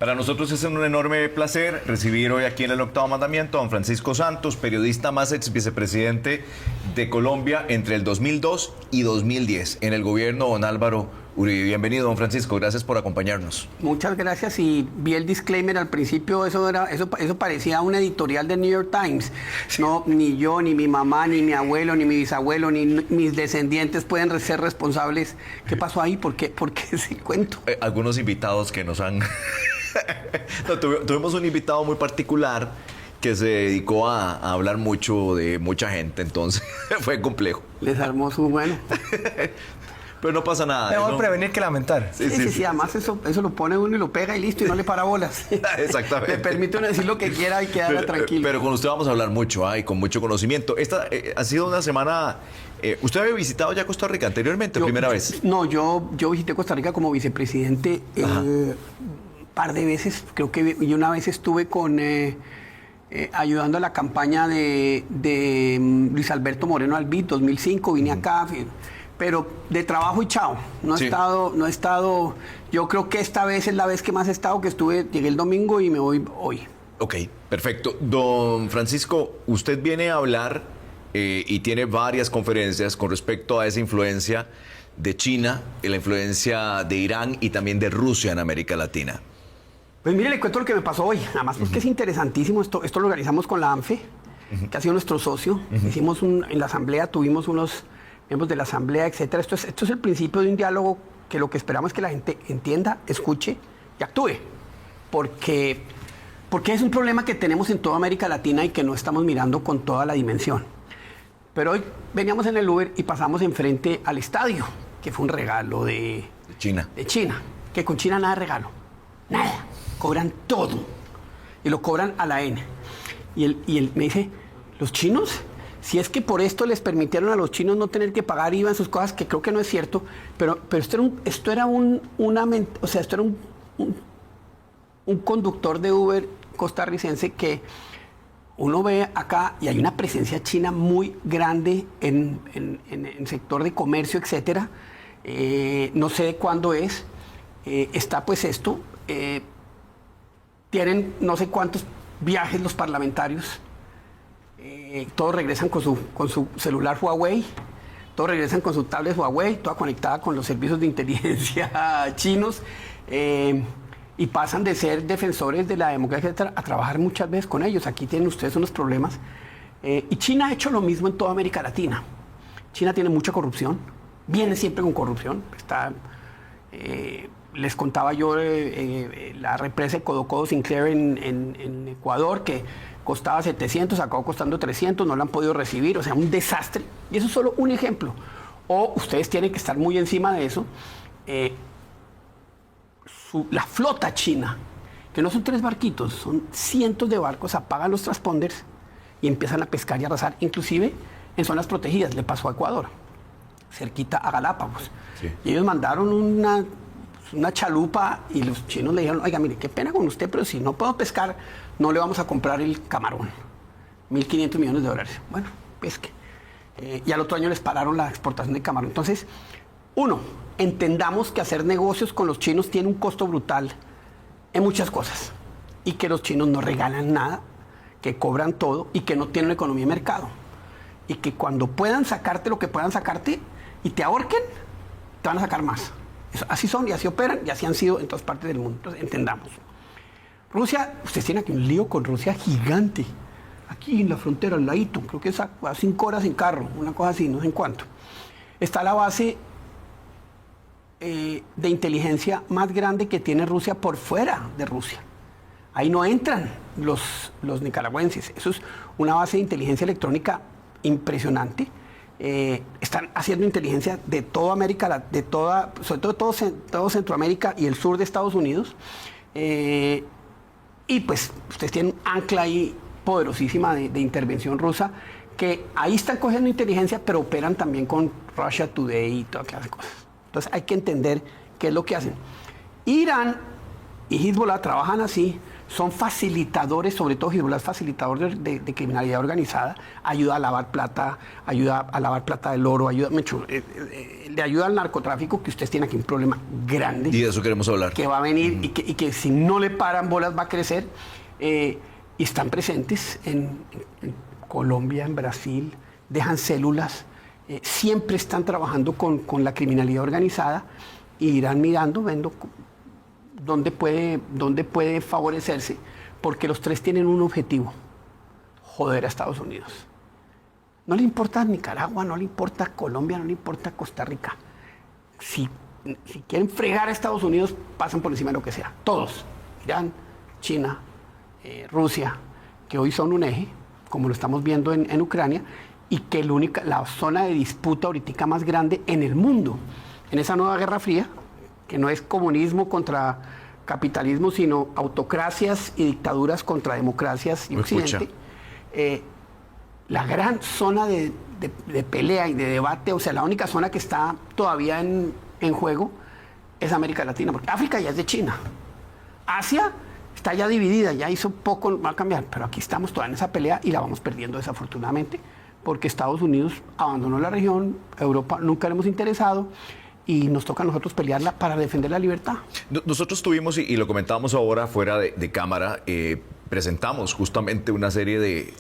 Para nosotros es un enorme placer recibir hoy aquí en el Octavo Mandamiento a don Francisco Santos, periodista más ex vicepresidente de Colombia entre el 2002 y 2010 en el gobierno de don Álvaro Uribe. Bienvenido, don Francisco, gracias por acompañarnos. Muchas gracias, y vi el disclaimer al principio, eso parecía una editorial del New York Times. No, ni yo, ni mi mamá, ni mi abuelo, ni mi bisabuelo, ni mis descendientes pueden ser responsables. ¿Qué pasó ahí? ¿Por qué ese cuento? Algunos invitados que nos han... No, tuvimos un invitado muy particular que se dedicó a hablar mucho de mucha gente, entonces fue complejo. Les armó su bueno. Pero no pasa nada. Mejor prevenir que lamentar. Sí, además eso lo pone uno y lo pega y listo, y no le para bolas. Exactamente. Le permite uno decir lo que quiera y quedar tranquilo. Pero con usted vamos a hablar mucho, y con mucho conocimiento. Esta ha sido una semana... ¿Usted había visitado ya Costa Rica anteriormente, primera vez? No, yo visité Costa Rica como vicepresidente un par de veces. Creo que y una vez estuve ayudando a la campaña de Luis Alberto Moreno Albit, 2005. Vine acá, pero de trabajo y chao. No he estado. Yo creo que esta vez es la vez que más he estado, llegué el domingo y me voy hoy. Ok, perfecto. Don Francisco, usted viene a hablar y tiene varias conferencias con respecto a esa influencia de China, la influencia de Irán y también de Rusia en América Latina. Pues mire, le cuento lo que me pasó hoy. Además, porque es interesantísimo. Esto lo organizamos con la ANFE, que ha sido nuestro socio. Hicimos en la asamblea, tuvimos unos miembros de la asamblea, etcétera. Esto es el principio de un diálogo que lo que esperamos es que la gente entienda, escuche y actúe. Porque es un problema que tenemos en toda América Latina y que no estamos mirando con toda la dimensión. Pero hoy veníamos en el Uber y pasamos enfrente al estadio, que fue un regalo de China. De China. Que con China nada de regalo. Nada. Cobran todo. Y lo cobran a la N. Y él me dice, ¿los chinos? Si es que por esto les permitieron a los chinos no tener que pagar IVA en sus cosas, que creo que no es cierto, pero esto era un conductor de Uber costarricense que uno ve acá y hay una presencia china muy grande en sector de comercio, etcétera. No sé cuándo es. Está pues esto. Tienen no sé cuántos viajes los parlamentarios. Todos regresan con su celular Huawei. Todos regresan con su tablet Huawei, toda conectada con los servicios de inteligencia chinos. Y pasan de ser defensores de la democracia, etcétera, a trabajar muchas veces con ellos. Aquí tienen ustedes unos problemas. Y China ha hecho lo mismo en toda América Latina. China tiene mucha corrupción, viene siempre con corrupción. Les contaba yo la represa de Codocodo Sinclair en Ecuador, que costaba 700, acabó costando 300, no la han podido recibir, o sea, un desastre. Y eso es solo un ejemplo. O ustedes tienen que estar muy encima de eso. La flota china, que no son 3 barquitos, son cientos de barcos, apagan los transponders y empiezan a pescar y arrasar, inclusive en zonas protegidas. Le pasó a Ecuador, cerquita a Galápagos. Sí. Y ellos mandaron una chalupa y los chinos le dijeron, oiga, mire, qué pena con usted, pero si no puedo pescar, no le vamos a comprar el camarón. 1.500 millones de dólares. Bueno, pesque. Y al otro año les pararon la exportación de camarón. Entonces, entendamos que hacer negocios con los chinos tiene un costo brutal en muchas cosas y que los chinos no regalan nada, que cobran todo y que no tienen una economía de mercado y que cuando puedan sacarte lo que puedan sacarte y te ahorquen, te van a sacar más. Así son y así operan y así han sido en todas partes del mundo. Entonces, entendamos. Rusia, ustedes tienen aquí un lío con Rusia gigante. Aquí en la frontera, al ladito, creo que es a 5 horas en carro, una cosa así, no sé en cuánto. Está la base de inteligencia más grande que tiene Rusia por fuera de Rusia. Ahí no entran los nicaragüenses. Eso es una base de inteligencia electrónica impresionante. Están haciendo inteligencia de toda América, sobre todo Centroamérica y el sur de Estados Unidos. Y pues ustedes tienen un ancla ahí poderosísima de intervención rusa, que ahí están cogiendo inteligencia, pero operan también con Russia Today y toda clase de cosas. Entonces hay que entender qué es lo que hacen. Irán y Hezbollah trabajan así, son facilitadores, sobre todo Hezbollah es facilitador de criminalidad organizada, ayuda a lavar plata del oro, le ayuda al narcotráfico, que ustedes tienen aquí un problema grande. Y de eso queremos hablar. Que va a venir y que si no le paran bolas va a crecer. Y están presentes en Colombia, en Brasil, dejan células, siempre están trabajando con la criminalidad organizada y irán mirando, viendo dónde puede favorecerse, porque los tres tienen un objetivo: joder a Estados Unidos. No le importa Nicaragua, no le importa Colombia, no le importa Costa Rica. Si quieren fregar a Estados Unidos, pasan por encima de lo que sea. Todos. Irán, China, Rusia, que hoy son un eje, como lo estamos viendo en Ucrania, y que la zona de disputa ahorita más grande en el mundo, en esa nueva Guerra Fría, que no es comunismo contra capitalismo, sino autocracias y dictaduras contra democracias y Occidente. La gran zona de pelea y de debate, o sea, la única zona que está todavía en juego es América Latina, porque África ya es de China. Asia está ya dividida, ya hizo poco, va a cambiar, pero aquí estamos todavía en esa pelea y la vamos perdiendo desafortunadamente, porque Estados Unidos abandonó la región, Europa nunca le hemos interesado, y nos toca a nosotros pelearla para defender la libertad. Nosotros tuvimos, y lo comentábamos ahora fuera de cámara, presentamos justamente una serie de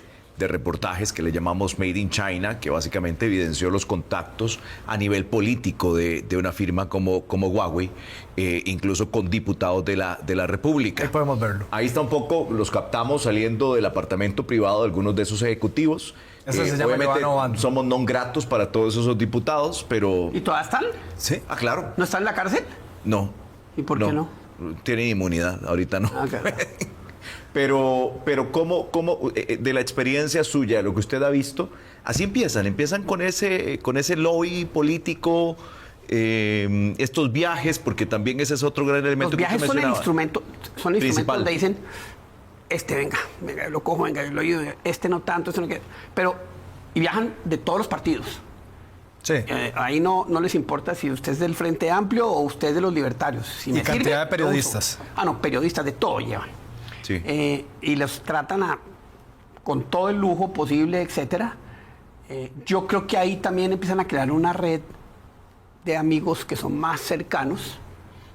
reportajes que le llamamos Made in China, que básicamente evidenció los contactos a nivel político de una firma como Huawei, incluso con diputados de la República. Ahí podemos verlo. Ahí está un poco, los captamos saliendo del apartamento privado de algunos de esos ejecutivos. Eso se llama obviamente somos non gratos para todos esos diputados, pero... ¿Y todas están? Sí, claro. ¿No están en la cárcel? No. ¿Y por qué no? Tienen inmunidad, ahorita no. Okay. Pero ¿cómo de la experiencia suya, lo que usted ha visto, así empiezan con ese lobby político, estos viajes, porque también ese es otro gran elemento. Los viajes son instrumentos donde dicen, venga, yo lo cojo, venga, yo lo ayudo, no tanto, no quiero. Pero, y viajan de todos los partidos. Sí. Ahí no les importa si usted es del Frente Amplio o usted es de los libertarios. Si y cantidad de periodistas. Periodistas de todo llevan. Sí. Y los tratan con todo el lujo posible, etcétera. Yo creo que ahí también empiezan a crear una red de amigos que son más cercanos,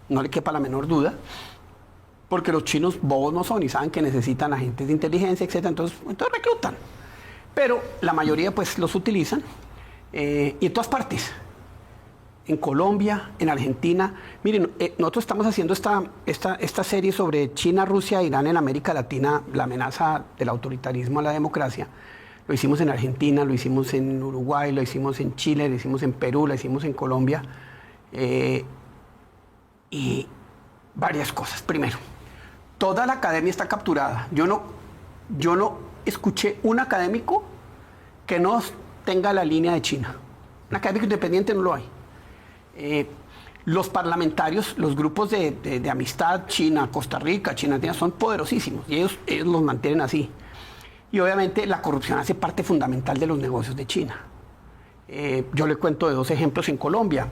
no le quepa la menor duda, porque los chinos bobos no son y saben que necesitan agentes de inteligencia, etcétera, entonces reclutan. Pero la mayoría pues los utilizan y en todas partes. En Colombia, en Argentina. Miren, nosotros estamos haciendo esta serie sobre China, Rusia, Irán en América Latina, la amenaza del autoritarismo a la democracia. Lo hicimos en Argentina, lo hicimos en Uruguay, lo hicimos en Chile, lo hicimos en Perú, lo hicimos en Colombia. Y varias cosas. Primero, toda la academia está capturada. Yo no escuché un académico que no tenga la línea de China. Un académico independiente no lo hay. Los parlamentarios, los grupos de amistad China, Costa Rica, China, son poderosísimos y ellos los mantienen así. Y obviamente la corrupción hace parte fundamental de los negocios de China. Yo le cuento de 2 ejemplos en Colombia.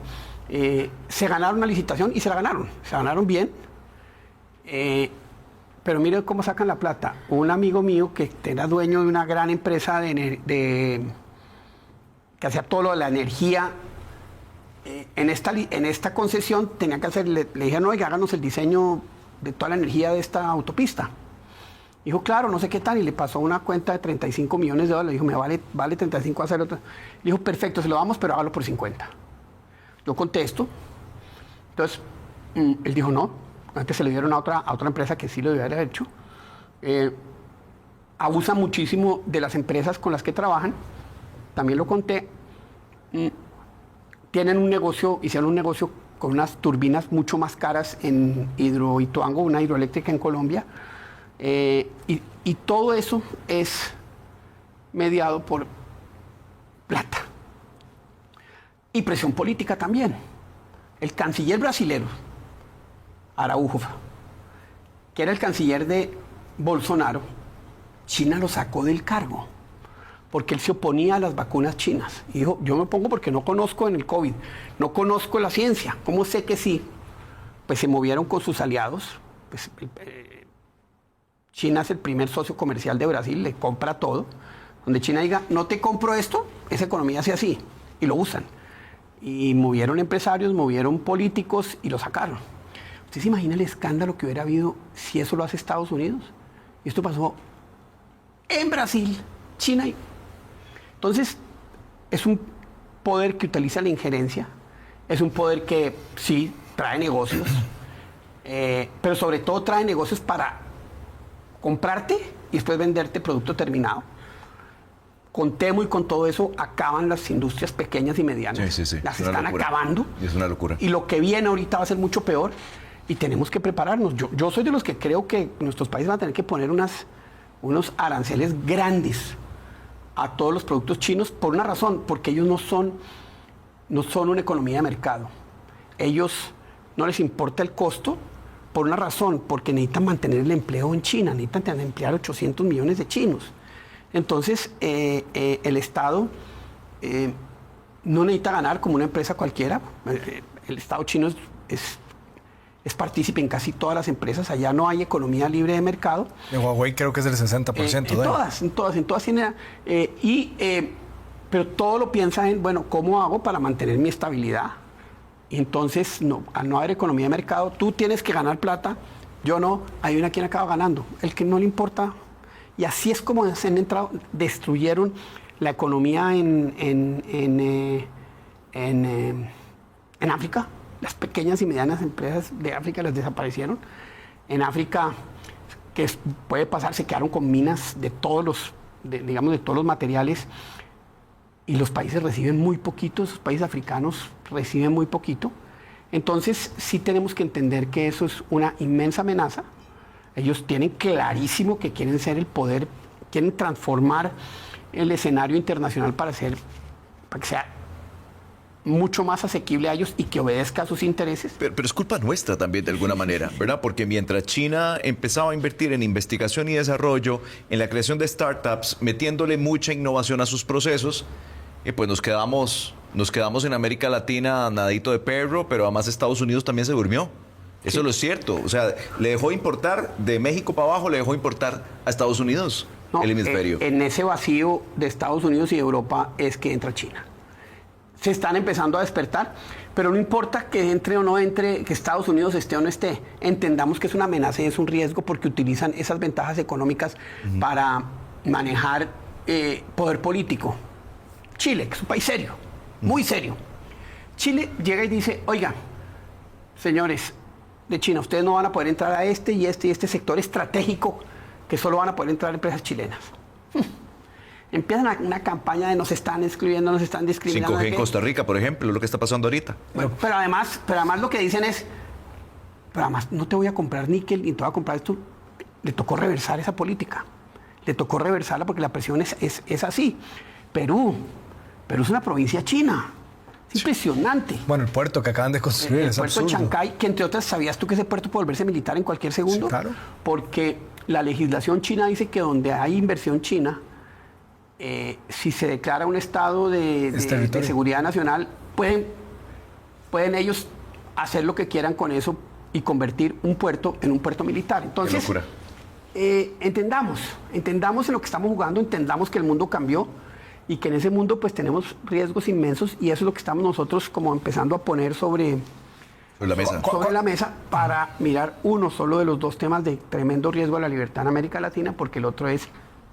Se ganaron una licitación y se ganaron bien. Pero mire cómo sacan la plata. Un amigo mío que era dueño de una gran empresa que hacía todo lo de la energía, en esta concesión tenía que hacer, le dijeron, oiga, háganos el diseño de toda la energía de esta autopista. Dijo, claro, no sé qué tal, y le pasó una cuenta de $35 millones. Dijo, me vale 35 hacer otro. Le dijo, perfecto, se lo damos, pero hágalo por 50. Yo contesto. Entonces, él dijo, no. Antes se le dieron a otra empresa que sí lo debiera haber hecho. Abusan muchísimo de las empresas con las que trabajan. También lo conté. Hicieron un negocio con unas turbinas mucho más caras en Hidroituango, una hidroeléctrica en Colombia. Y todo eso es mediado por plata. Y presión política también. El canciller brasilero, Araújo, que era el canciller de Bolsonaro, China lo sacó del cargo porque él se oponía a las vacunas chinas. Y dijo, yo me opongo porque no conozco en el COVID, no conozco la ciencia. ¿Cómo sé que sí? Pues se movieron con sus aliados. Pues, China es el primer socio comercial de Brasil, le compra todo. Donde China diga, no te compro esto, esa economía hace así, y lo usan. Y movieron empresarios, movieron políticos y lo sacaron. ¿Usted se imagina el escándalo que hubiera habido si eso lo hace Estados Unidos? Y esto pasó en Brasil, China. Entonces, es un poder que utiliza la injerencia, es un poder que sí trae negocios, pero sobre todo trae negocios para comprarte y después venderte producto terminado. Con Temu y con todo eso acaban las industrias pequeñas y medianas. Sí. Las están acabando. Es una locura. Y lo que viene ahorita va a ser mucho peor y tenemos que prepararnos. Yo soy de los que creo que nuestros países van a tener que poner unos aranceles grandes a todos los productos chinos por una razón, porque ellos no son una economía de mercado. Ellos no les importa el costo por una razón, porque necesitan mantener el empleo en China, necesitan emplear 800 millones de chinos. Entonces, el Estado no necesita ganar como una empresa cualquiera. El Estado chino es partícipe en casi todas las empresas. Allá no hay economía libre de mercado. En Huawei creo que es del 60%. En todas tiene. Pero todo lo piensa en, bueno, ¿cómo hago para mantener mi estabilidad? Y entonces, al no haber economía de mercado, tú tienes que ganar plata, yo no. Hay una quien acaba ganando, el que no le importa. Y así es como se han entrado, destruyeron la economía en África. Las pequeñas y medianas empresas de África las desaparecieron. En África, puede pasar, se quedaron con minas de todos los materiales y los países reciben muy poquito, esos países africanos reciben muy poquito. Entonces, sí tenemos que entender que eso es una inmensa amenaza. Ellos tienen clarísimo que quieren ser el poder, quieren transformar el escenario internacional para que sea mucho más asequible a ellos y que obedezca a sus intereses. Pero es culpa nuestra también de alguna manera, ¿verdad? Porque mientras China empezaba a invertir en investigación y desarrollo, en la creación de startups, metiéndole mucha innovación a sus procesos, pues nos quedamos en América Latina nadito de perro, pero además Estados Unidos también se durmió. Eso es lo cierto. O sea, le dejó importar de México para abajo, le dejó importar a Estados Unidos el hemisferio. En ese vacío de Estados Unidos y Europa es que entra China. Se están empezando a despertar, pero no importa que entre o no entre, que Estados Unidos esté o no esté, entendamos que es una amenaza y es un riesgo porque utilizan esas ventajas económicas para manejar poder político. Chile, que es un país serio, muy serio. Chile llega y dice, oiga, señores de China, ustedes no van a poder entrar a este y este sector estratégico que solo van a poder entrar empresas chilenas. Empiezan una campaña de nos están excluyendo, nos están discriminando. 5G en Costa Rica, por ejemplo, lo que está pasando ahorita. Bueno, pero además lo que dicen es, pero además no te voy a comprar níquel ni te voy a comprar esto. Le tocó reversar esa política. Le tocó reversarla porque la presión es así. Perú es una provincia china. Es impresionante. Bueno, el puerto que acaban de construir el es puerto absurdo. de Chancay, que entre otras, ¿sabías tú que ese puerto puede volverse militar en cualquier segundo? Sí, claro. Porque la legislación china dice que donde hay inversión china, si se declara un estado de seguridad nacional, pueden ellos hacer lo que quieran con eso y convertir un puerto en un puerto militar. Entonces, qué locura. Entendamos en lo que estamos jugando, entendamos que el mundo cambió y que en ese mundo pues tenemos riesgos inmensos y eso es lo que estamos nosotros como empezando a poner sobre la mesa para mirar uno solo de los dos temas de tremendo riesgo a la libertad en América Latina, porque el otro es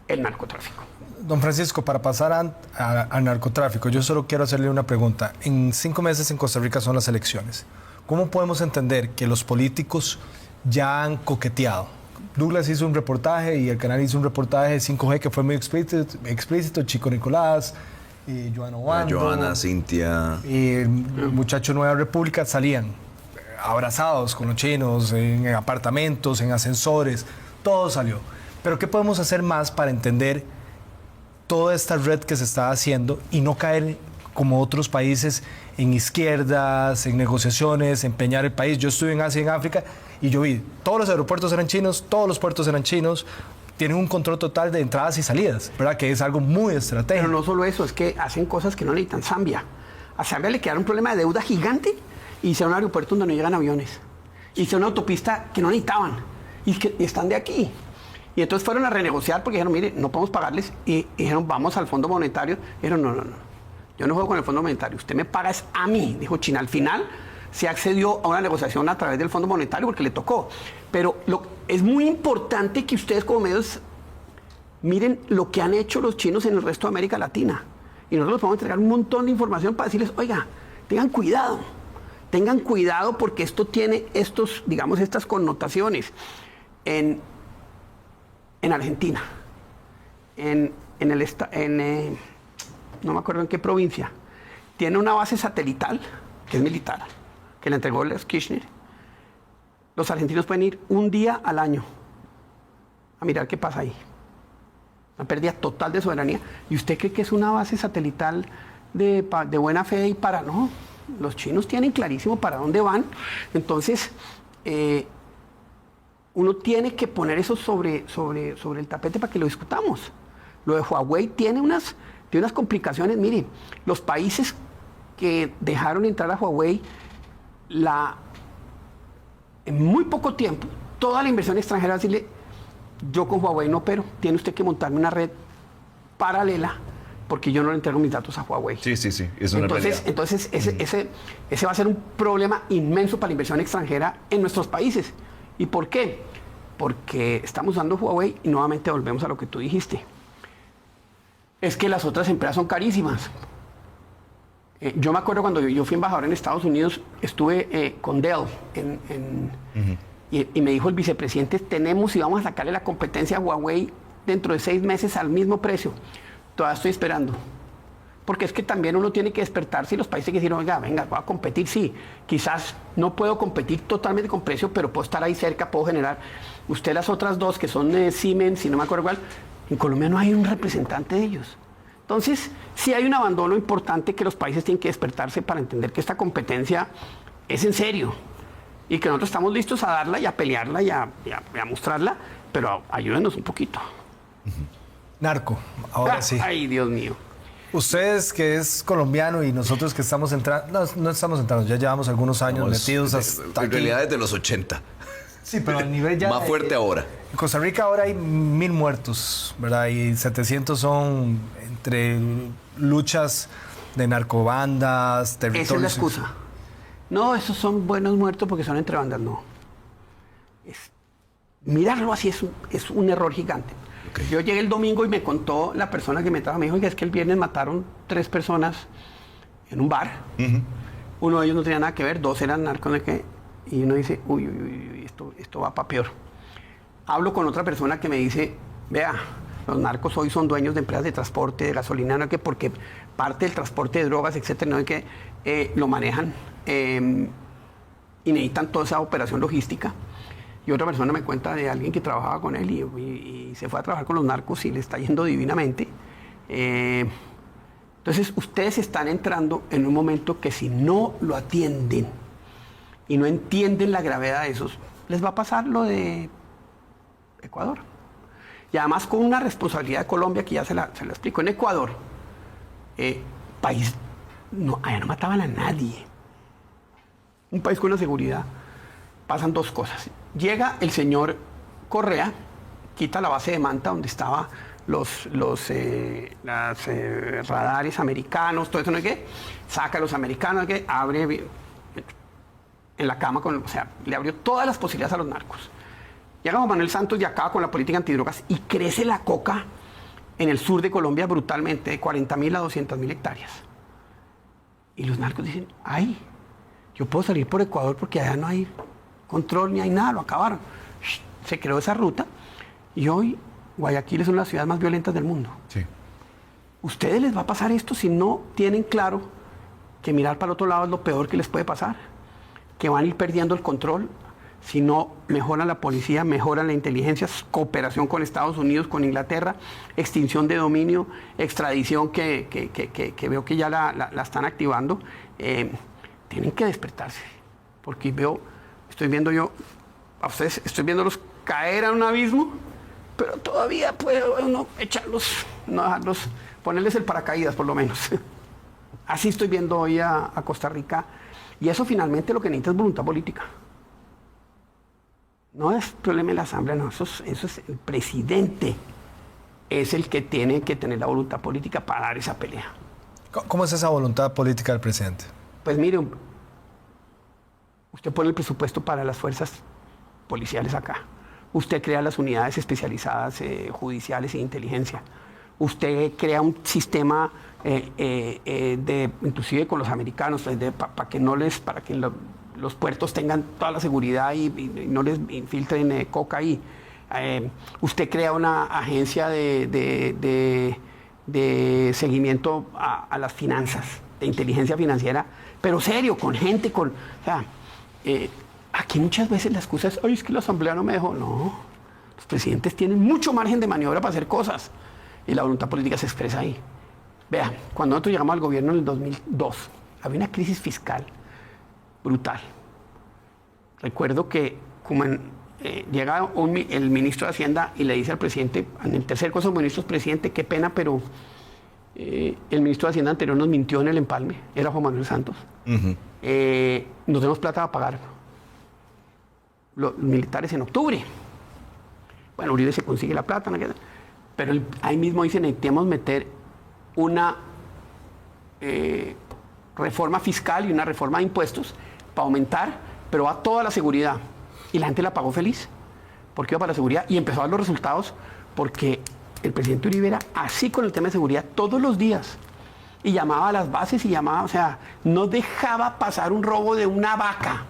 el narcotráfico. Don Francisco, para pasar al narcotráfico, yo solo quiero hacerle una pregunta. En 5 meses en Costa Rica son las elecciones. ¿Cómo podemos entender que los políticos ya han coqueteado? Douglas hizo un reportaje y el canal hizo un reportaje de 5G que fue muy explícito. Chico Nicolás, Joana Obando, Joana, Cintia. El muchacho Nueva República salían abrazados con los chinos, en apartamentos, en ascensores, todo salió. Pero ¿qué podemos hacer más para entender toda esta red que se está haciendo y no caer como otros países en izquierdas, en negociaciones, empeñar el país? Yo estuve en Asia y en África y yo vi, todos los aeropuertos eran chinos, todos los puertos eran chinos, tienen un control total de entradas y salidas, ¿verdad? Que es algo muy estratégico. Pero no solo eso, es que hacen cosas que no necesitan. Zambia. A Zambia le quedaron un problema de deuda gigante y hicieron un aeropuerto donde no llegan aviones. Hicieron una autopista que no necesitaban y están de aquí. Y entonces fueron a renegociar porque dijeron, mire, no podemos pagarles. Y dijeron, vamos al Fondo Monetario. Dijeron, no. Yo no juego con el Fondo Monetario. Usted me paga es a mí, dijo China. Al final se accedió a una negociación a través del Fondo Monetario porque le tocó. Pero es muy importante que ustedes como medios miren lo que han hecho los chinos en el resto de América Latina. Y nosotros les podemos entregar un montón de información para decirles, oiga, tengan cuidado porque esto tiene estas connotaciones. En Argentina, no me acuerdo en qué provincia, tiene una base satelital que es militar, que le entregó el Kirchner. Los argentinos pueden ir un día al año a mirar qué pasa ahí. Una pérdida total de soberanía. ¿Y usted cree que es una base satelital de buena fe y para? No, los chinos tienen clarísimo para dónde van. Entonces, uno tiene que poner eso sobre el tapete para que lo discutamos. Lo de Huawei tiene unas complicaciones. Mire, los países que dejaron entrar a Huawei, en muy poco tiempo, toda la inversión extranjera va a decirle, yo con Huawei no opero, tiene usted que montarme una red paralela porque yo no le entrego mis datos a Huawei. Sí, es una realidad. Entonces ese va a ser un problema inmenso para la inversión extranjera en nuestros países. ¿Y por qué? Porque estamos usando Huawei y nuevamente volvemos a lo que tú dijiste. Es que las otras empresas son carísimas. Yo me acuerdo cuando yo fui embajador en Estados Unidos, estuve con Dell y me dijo el vicepresidente, tenemos y vamos a sacarle la competencia a Huawei dentro de 6 meses al mismo precio. Todavía estoy esperando. Porque es que también uno tiene que despertarse y los países que dicen, oiga, venga, voy a competir, sí. Quizás no puedo competir totalmente con precio, pero puedo estar ahí cerca, puedo generar. Usted las otras dos, que son Siemens, y no me acuerdo cuál, en Colombia no hay un representante de ellos. Entonces, sí hay un abandono importante que los países tienen que despertarse para entender que esta competencia es en serio. Y que nosotros estamos listos a darla y a pelearla y a mostrarla, pero ayúdenos un poquito. Narco, ahora sí. Ay, Dios mío. Ustedes que es colombiano y nosotros que estamos entrando, no estamos entrando, ya llevamos algunos años metidos hasta en aquí. realidad desde los 80. Sí, pero el nivel ya... Más fuerte ahora. En Costa Rica ahora hay 1.000 muertos, ¿verdad? Y 700 son entre luchas de narcobandas, territorios... Esa es la excusa. No, esos son buenos muertos porque son entre bandas, no. Mirarlo así es un error gigante. Okay. Yo llegué el domingo y me contó la persona que me trajo, me dijo que es que el viernes mataron 3 personas en un bar. Uno de ellos no tenía nada que ver, 2 eran narcos de qué. Y uno dice, uy, esto va para peor. Hablo con otra persona que me dice, vea, los narcos hoy son dueños de empresas de transporte, de gasolina, no es que porque parte del transporte de drogas, etcétera, no es que lo manejan y necesitan toda esa operación logística. Y otra persona me cuenta de alguien que trabajaba con él y se fue a trabajar con los narcos y le está yendo divinamente. Entonces, ustedes están entrando en un momento que si no lo atienden y no entienden la gravedad de esos, les va a pasar lo de Ecuador. Y además con una responsabilidad de Colombia que ya se la explico. En Ecuador, país, allá no mataban a nadie. Un país con una seguridad. Pasan 2 cosas. Llega el señor Correa, quita la base de Manta donde estaban los radares americanos, todo eso, ¿no es qué? Saca a los americanos, ¿no es qué? Abre en la cama, le abrió todas las posibilidades a los narcos. Llega Juan Manuel Santos y acaba con la política antidrogas y crece la coca en el sur de Colombia brutalmente, de 40.000 a 200.000 hectáreas. Y los narcos dicen, ay, yo puedo salir por Ecuador porque allá no hay control ni hay nada, lo acabaron. Se creó esa ruta y hoy Guayaquil es una de las ciudades más violentas del mundo. Sí. ¿Ustedes les va a pasar esto si no tienen claro que mirar para el otro lado es lo peor que les puede pasar? Que van a ir perdiendo el control si no mejoran la policía, mejoran la inteligencia, cooperación con Estados Unidos, con Inglaterra, extinción de dominio, extradición que veo que ya la están activando. Tienen que despertarse porque estoy viendo yo a ustedes, estoy viéndolos caer a un abismo, pero todavía puede uno echarlos, no dejarlos, ponerles el paracaídas por lo menos. Así estoy viendo hoy a Costa Rica y eso finalmente lo que necesita es voluntad política. No es problema de la Asamblea, no, eso es el presidente, es el que tiene que tener la voluntad política para dar esa pelea. ¿Cómo es esa voluntad política del presidente? Pues mire, usted pone el presupuesto para las fuerzas policiales acá. Usted crea las unidades especializadas judiciales e inteligencia. Usted crea un sistema inclusive con los americanos, para que los puertos tengan toda la seguridad y no les infiltren coca ahí. Usted crea una agencia de seguimiento a las finanzas, de inteligencia financiera, pero serio, con gente, o sea, aquí muchas veces la excusa es, ay, es que la Asamblea no me dejó. No, los presidentes tienen mucho margen de maniobra para hacer cosas y la voluntad política se expresa ahí. Vea, cuando nosotros llegamos al gobierno en el 2002, había una crisis fiscal brutal. Recuerdo que como llega el ministro de Hacienda y le dice al presidente, en el tercer Consejo de Ministros, presidente, qué pena, pero el ministro de Hacienda anterior nos mintió en el empalme, era Juan Manuel Santos. No tenemos plata para pagar los militares en octubre. Bueno, Uribe se consigue la plata, pero ahí mismo dice, necesitamos meter una reforma fiscal y una reforma de impuestos para aumentar, pero a toda la seguridad. Y la gente la pagó feliz, porque iba para la seguridad y empezó a dar los resultados, porque el presidente Uribe era así con el tema de seguridad todos los días. Y llamaba a las bases y llamaba, o sea, no dejaba pasar un robo de una vaca,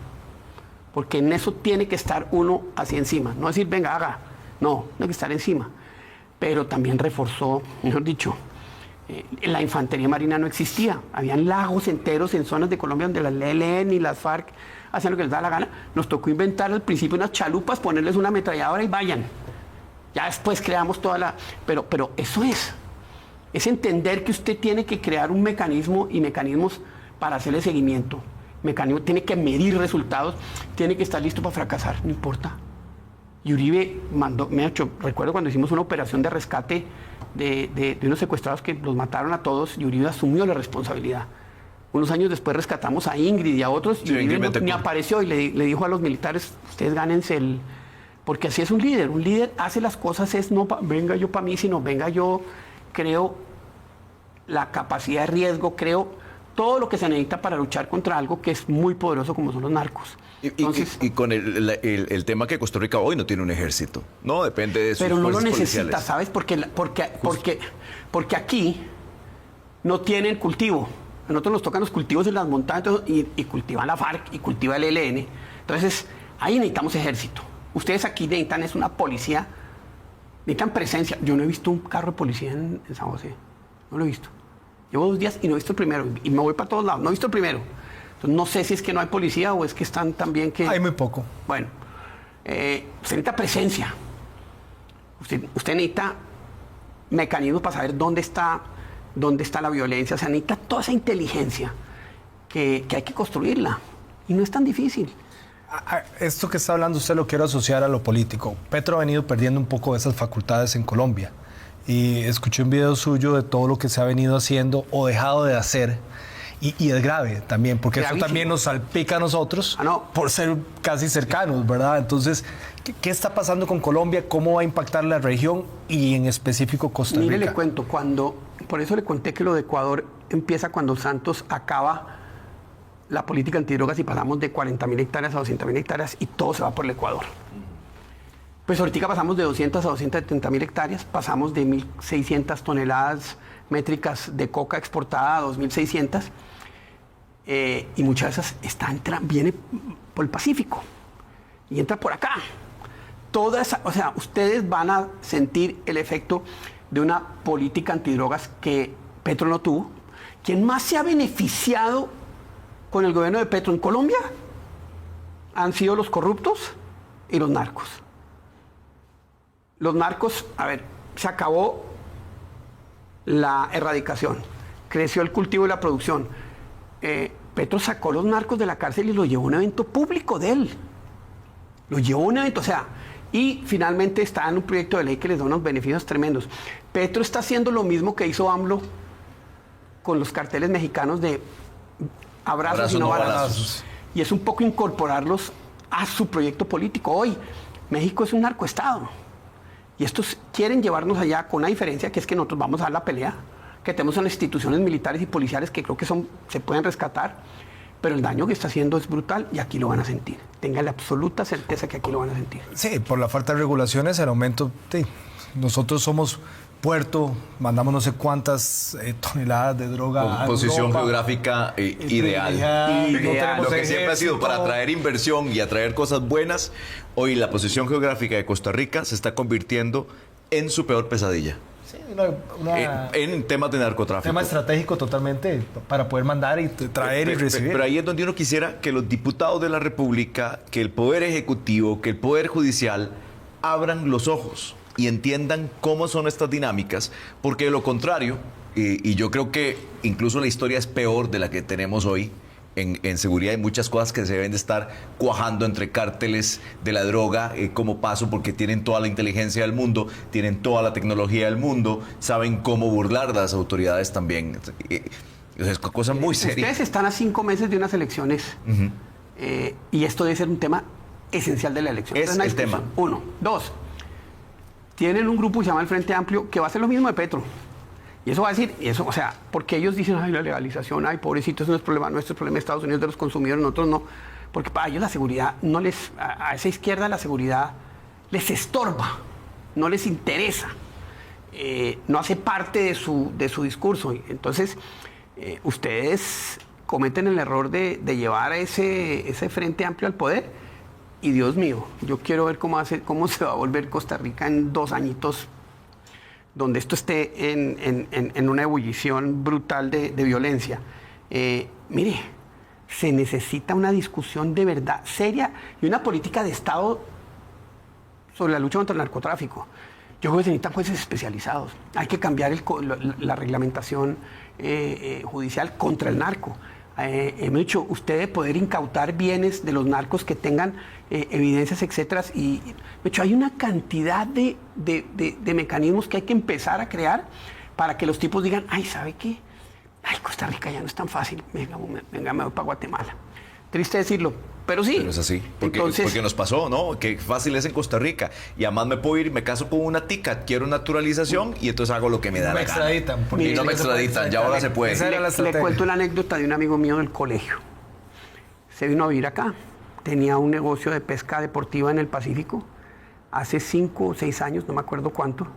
porque en eso tiene que estar uno así encima. No decir, venga, haga. No, tiene que estar encima. Pero también reforzó, mejor dicho, la infantería marina no existía. Habían lagos enteros en zonas de Colombia donde las ELN y las FARC hacían lo que les daba la gana. Nos tocó inventar al principio unas chalupas, ponerles una ametralladora y vayan. Ya después creamos toda la... Pero eso es entender que usted tiene que crear un mecanismo y mecanismos para hacerle seguimiento. Mecanismo, tiene que medir resultados, tiene que estar listo para fracasar, no importa. Y Uribe recuerdo cuando hicimos una operación de rescate de unos secuestrados que los mataron a todos y Uribe asumió la responsabilidad. Unos años después rescatamos a Ingrid y a otros y Uribe ni apareció y le dijo a los militares, ustedes gánense el... Porque así es un líder hace las cosas, venga yo para mí, sino venga yo, creo la capacidad de riesgo, creo todo lo que se necesita para luchar contra algo que es muy poderoso como son los narcos. Entonces, y con el tema que Costa Rica hoy no tiene un ejército, ¿no? Depende de sus pero no lo fuerzas necesita, policiales. ¿sabes? Porque aquí no tienen cultivo. A nosotros nos tocan los cultivos en las montañas y cultivan la FARC y cultiva el ELN. Entonces, ahí necesitamos ejército. Ustedes aquí necesitan es una policía, necesitan presencia. Yo no he visto un carro de policía en San José. No lo he visto. Llevo 2 días y no he visto el primero. Y me voy para todos lados. No he visto el primero. Entonces, no sé si es que no hay policía o es que están también que... Hay muy poco. Bueno, usted necesita presencia. Usted necesita mecanismos para saber dónde está la violencia. O sea, necesita toda esa inteligencia que hay que construirla. Y no es tan difícil. Esto que está hablando usted lo quiero asociar a lo político. Petro ha venido perdiendo un poco de esas facultades en Colombia. Y escuché un video suyo de todo lo que se ha venido haciendo o dejado de hacer. Y es grave también, porque Gravísimo. eso también nos salpica a nosotros no. por ser casi cercanos, ¿verdad? Entonces, ¿qué está pasando con Colombia? ¿Cómo va a impactar la región y en específico Costa Rica? Mire, le cuento, por eso le conté que lo de Ecuador empieza cuando Santos acaba la política antidrogas y pasamos de 40.000 hectáreas a 200.000 hectáreas y todo se va por el Ecuador. Pues ahorita pasamos de 200 a 270.000 hectáreas, pasamos de 1.600 toneladas métricas de coca exportada a 2.600 y muchas de esas viene por el Pacífico y entra por acá. O sea, ustedes van a sentir el efecto de una política antidrogas que Petro no tuvo. ¿Quién más se ha beneficiado con el gobierno de Petro en Colombia? Han sido los corruptos y los narcos. Los narcos, se acabó la erradicación, creció el cultivo y la producción. Petro sacó los narcos de la cárcel y los llevó a un evento público de él. Los llevó a un evento, y finalmente está en un proyecto de ley que les da unos beneficios tremendos. Petro está haciendo lo mismo que hizo AMLO con los carteles mexicanos de abrazos y no balazos. Y es un poco incorporarlos a su proyecto político. Hoy, México es un narcoestado. Y estos quieren llevarnos allá con una diferencia, que es que nosotros vamos a dar la pelea, que tenemos unas instituciones militares y policiales que creo que se pueden rescatar, pero el daño que está haciendo es brutal y aquí lo van a sentir. Tenga la absoluta certeza que aquí lo van a sentir. Sí, por la falta de regulaciones, el aumento, sí, nosotros somos puerto, mandamos no sé cuántas toneladas de droga. Posición Europa. geográfica ideal. Ideal. Lo que siempre ha sido para atraer inversión y atraer cosas buenas, hoy la posición geográfica de Costa Rica se está convirtiendo en su peor pesadilla. Sí, En temas de narcotráfico. tema estratégico totalmente para poder mandar y traer y recibir. Pero ahí es donde uno quisiera que los diputados de la República, que el Poder Ejecutivo, que el Poder Judicial abran los ojos y entiendan cómo son estas dinámicas, porque de lo contrario, y yo creo que incluso la historia es peor de la que tenemos hoy, en seguridad hay muchas cosas que se deben de estar cuajando entre cárteles de la droga como paso, porque tienen toda la inteligencia del mundo, tienen toda la tecnología del mundo, saben cómo burlar a las autoridades también. Es cosa muy seria. Ustedes están a 5 meses de unas elecciones y esto debe ser un tema esencial de la elección. Es el tema. 1. 2. Tienen un grupo que se llama el Frente Amplio que va a hacer lo mismo de Petro. Y eso va a decir, o sea, porque ellos dicen, ay, la legalización, ay, pobrecitos, eso no es problema nuestro, es problema de Estados Unidos, de los consumidores, nosotros no. Porque para ellos la seguridad no les, a esa izquierda la seguridad les estorba, no les interesa, no hace parte de su discurso. Entonces, ustedes cometen el error de llevar a ese Frente Amplio al poder. Y Dios mío, yo quiero ver cómo se va a volver Costa Rica en 2 añitos, donde esto esté en una ebullición brutal de violencia. Mire, se necesita una discusión de verdad seria y una política de Estado sobre la lucha contra el narcotráfico. Yo creo que se necesitan jueces especializados. Hay que cambiar la reglamentación judicial contra el narco. Hemos dicho, usted debe poder incautar bienes de los narcos que tengan evidencias, etcétera. Y de hecho, hay una cantidad de mecanismos que hay que empezar a crear para que los tipos digan, ay, ¿sabe qué? Ay, Costa Rica ya no es tan fácil. Venga, me voy para Guatemala. Triste decirlo, pero sí. Pero es así, porque nos pasó, ¿no? Que fácil es en Costa Rica. Y además me puedo ir y me caso con una tica, quiero naturalización y entonces hago lo que me da la gana. Porque no me extraditan, ya ahora se puede. Le cuento una anécdota de un amigo mío del colegio. Se vino a vivir acá. Tenía un negocio de pesca deportiva en el Pacífico. Hace 5 o 6 años, no me acuerdo cuánto,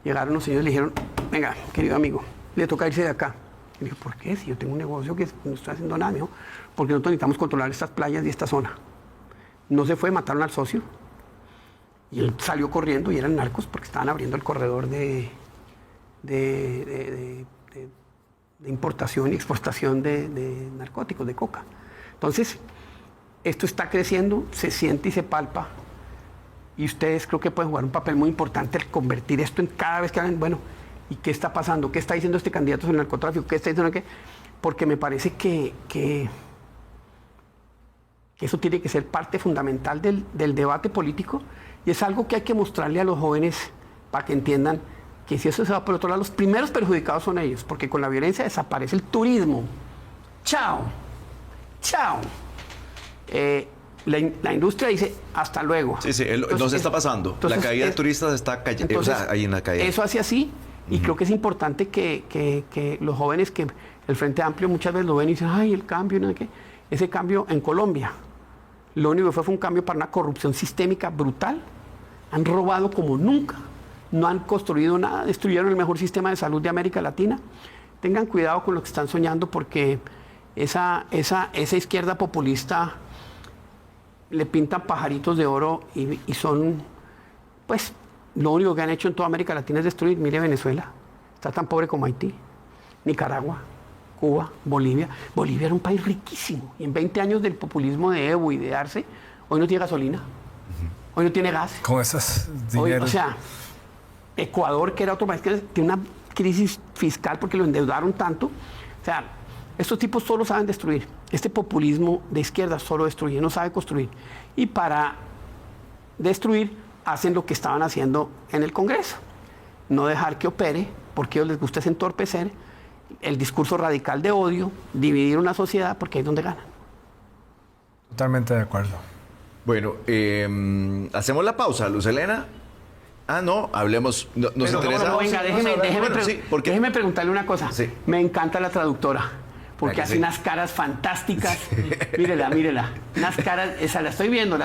llegaron los señores y le dijeron, venga, querido amigo, le toca irse de acá. Y dije, ¿por qué? Si yo tengo un negocio que no estoy haciendo nada, mijo. Porque nosotros necesitamos controlar estas playas y esta zona. No se fue, mataron al socio. Y él salió corriendo y eran narcos porque estaban abriendo el corredor de importación y exportación de narcóticos, de coca. Entonces, esto está creciendo, se siente y se palpa. Y ustedes creo que pueden jugar un papel muy importante al convertir esto en cada vez que hagan, bueno, ¿y qué está pasando? ¿Qué está diciendo este candidato sobre el narcotráfico? ¿Qué está diciendo qué? Porque me parece que eso tiene que ser parte fundamental del debate político y es algo que hay que mostrarle a los jóvenes para que entiendan que si eso se va por otro lado, los primeros perjudicados son ellos, porque con la violencia desaparece el turismo. ¡Chao! ¡Chao! La industria dice hasta luego. Sí, entonces está pasando. Entonces, la caída de turistas está cayendo. O sea, ahí en la caída. Eso hace así. Y creo que es importante que los jóvenes, que el Frente Amplio muchas veces lo ven y dicen, ay, el cambio, no sé qué. Ese cambio en Colombia, lo único que fue un cambio para una corrupción sistémica brutal. Han robado como nunca. No han construido nada. Destruyeron el mejor sistema de salud de América Latina. Tengan cuidado con lo que están soñando porque esa izquierda populista le pintan pajaritos de oro y son, pues, lo único que han hecho en toda América Latina es destruir. Mire Venezuela, está tan pobre como Haití, Nicaragua, Cuba, Bolivia. Bolivia era un país riquísimo. Y en 20 años del populismo de Evo y de Arce, hoy no tiene gasolina, hoy no tiene gas. Con esas hoy, o sea, Ecuador, que era otro país que tiene una crisis fiscal porque lo endeudaron tanto. O sea, estos tipos solo saben destruir. Este populismo de izquierda solo destruye, no sabe construir. Y para destruir, hacen lo que estaban haciendo en el Congreso. No dejar que opere, porque a ellos les gusta es entorpecer el discurso radical de odio, dividir una sociedad, porque ahí es donde ganan. Totalmente de acuerdo. Bueno, hacemos la pausa, Luz Helena. Ah, no, hablemos. Nos interesa. No, venga, déjeme preguntarle una cosa. Sí. Me encanta la traductora, porque hace unas caras fantásticas. Mírela. Unas caras, esa la estoy viendo.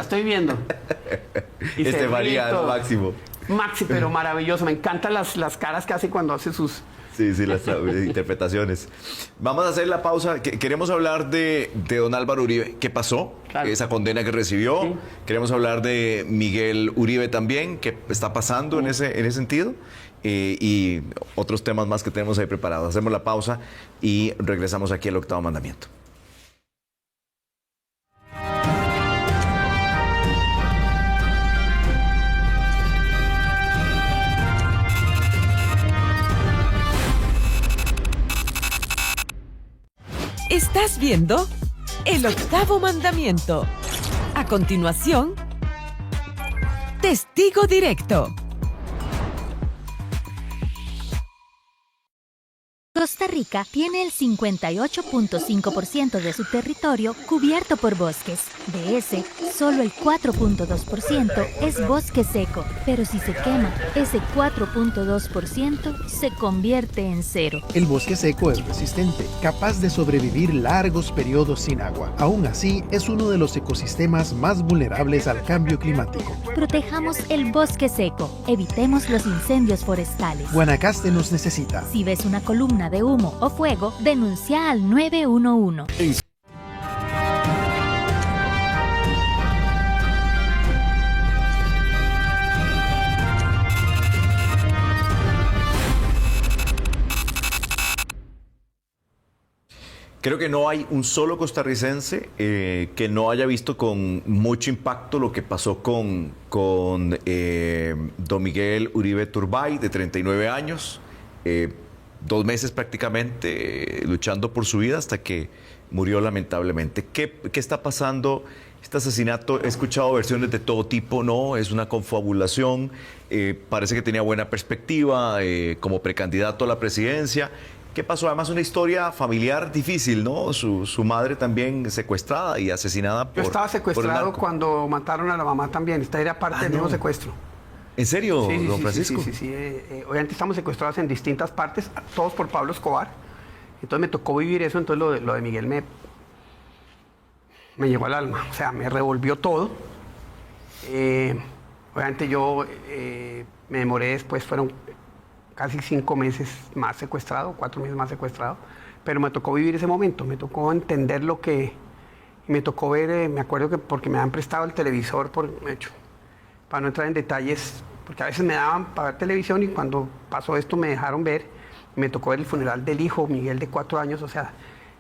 Y Estefanía, lo máximo. Maxi, pero maravilloso. Me encantan las caras que hace cuando hace sus... Sí, las interpretaciones. Vamos a hacer la pausa. Queremos hablar de don Álvaro Uribe. ¿Qué pasó? Claro. Esa condena que recibió. Sí. Queremos hablar de Miguel Uribe también. ¿Qué está pasando en ese sentido? Y otros temas más que tenemos ahí preparados. Hacemos la pausa y regresamos aquí al Octavo Mandamiento. Estás viendo El Octavo Mandamiento. A continuación, Testigo Directo. Costa Rica tiene el 58.5% de su territorio cubierto por bosques. De ese, solo el 4.2% es bosque seco, pero si se quema, ese 4.2% se convierte en cero. El bosque seco es resistente, capaz de sobrevivir largos periodos sin agua. Aún así, es uno de los ecosistemas más vulnerables al cambio climático. Protejamos el bosque seco, evitemos los incendios forestales. Guanacaste nos necesita. Si ves una columna de humo o fuego, denuncia al 911. Creo que no hay un solo costarricense que no haya visto con mucho impacto lo que pasó con don Miguel Uribe Turbay, de 39 años, 2 meses prácticamente luchando por su vida hasta que murió lamentablemente. ¿Qué está pasando? Este asesinato, he escuchado versiones de todo tipo, ¿no? Es una confabulación, parece que tenía buena perspectiva como precandidato a la presidencia. ¿Qué pasó? Además, una historia familiar difícil, ¿no? Su madre también secuestrada y asesinada por... Yo estaba secuestrado cuando mataron a la mamá también. Esta era parte del mismo secuestro. ¿En serio, sí, don Francisco? Sí. Obviamente estamos secuestrados en distintas partes, todos por Pablo Escobar. Entonces me tocó vivir eso, entonces lo de Miguel me llegó al alma. O sea, me revolvió todo. Obviamente yo me demoré después, fueron casi 5 meses más secuestrado, 4 meses más secuestrado, pero me tocó vivir ese momento, me tocó entender lo que, me tocó ver, me acuerdo que porque me han prestado el televisor, para no entrar en detalles, porque a veces me daban para ver televisión y cuando pasó esto me dejaron ver, me tocó ver el funeral del hijo, Miguel, de 4 años, o sea,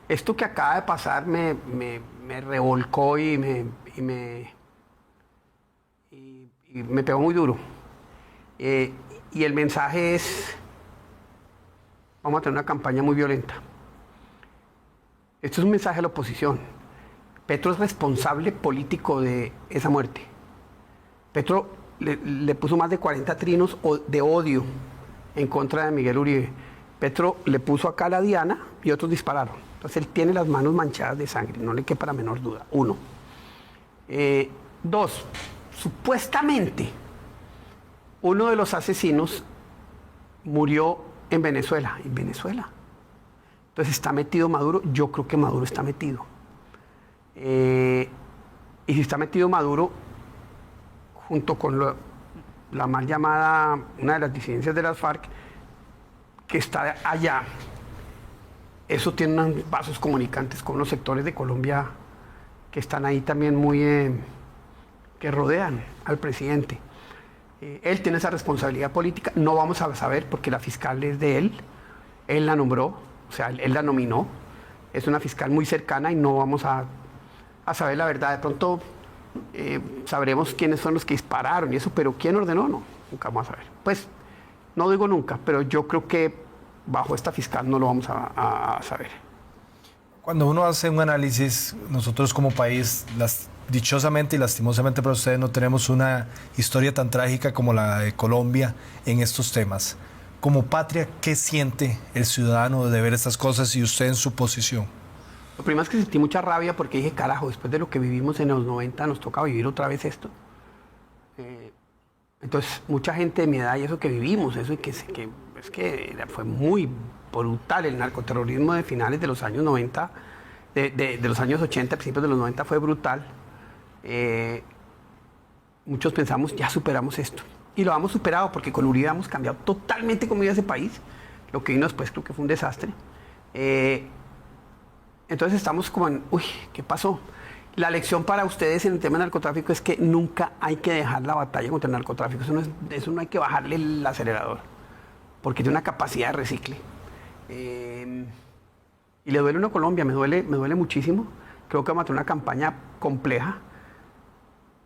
esto que acaba de pasar me revolcó y me pegó muy duro. Y el mensaje es, vamos a tener una campaña muy violenta. Esto es un mensaje a la oposición. Petro es responsable político de esa muerte. Petro le puso más de 40 trinos de odio en contra de Miguel Uribe. Petro le puso acá a la diana y otros dispararon. Entonces él tiene las manos manchadas de sangre, no le quepa la menor duda. 1. 2, supuestamente uno de los asesinos murió en Venezuela. Entonces está metido Maduro. Yo creo que Maduro está metido. Y si está metido Maduro, junto con la mal llamada, una de las disidencias de las FARC, que está allá, eso tiene unos vasos comunicantes con los sectores de Colombia que están ahí también muy, que rodean al presidente. Él tiene esa responsabilidad política, no vamos a saber porque la fiscal es de él la nombró, o sea, él la nominó, es una fiscal muy cercana y no vamos a saber la verdad. De pronto sabremos quiénes son los que dispararon y eso, pero ¿quién ordenó? No, nunca vamos a saber. Pues, no digo nunca, pero yo creo que bajo esta fiscal no lo vamos a saber. Cuando uno hace un análisis, nosotros como país, dichosamente y lastimosamente para ustedes no tenemos una historia tan trágica como la de Colombia en estos temas. Como patria, ¿qué siente el ciudadano de ver estas cosas y usted en su posición? Lo primero es que sentí mucha rabia porque dije, carajo, después de lo que vivimos en los 90 nos toca vivir otra vez esto. Entonces, mucha gente de mi edad y eso que vivimos, eso y que fue muy brutal. El narcoterrorismo de finales de los años 90, de los años 80, principios de los 90 fue brutal. Muchos pensamos, ya superamos esto. Y lo hemos superado porque con Uribe hemos cambiado totalmente cómo iba ese país. Lo que vino después creo que fue un desastre. Entonces estamos como en, uy, ¿qué pasó? La lección para ustedes en el tema del narcotráfico es que nunca hay que dejar la batalla contra el narcotráfico. Eso no hay que bajarle el acelerador, porque tiene una capacidad de recicle. Y le duele a uno a Colombia, me duele muchísimo. Creo que vamos a tener una campaña compleja.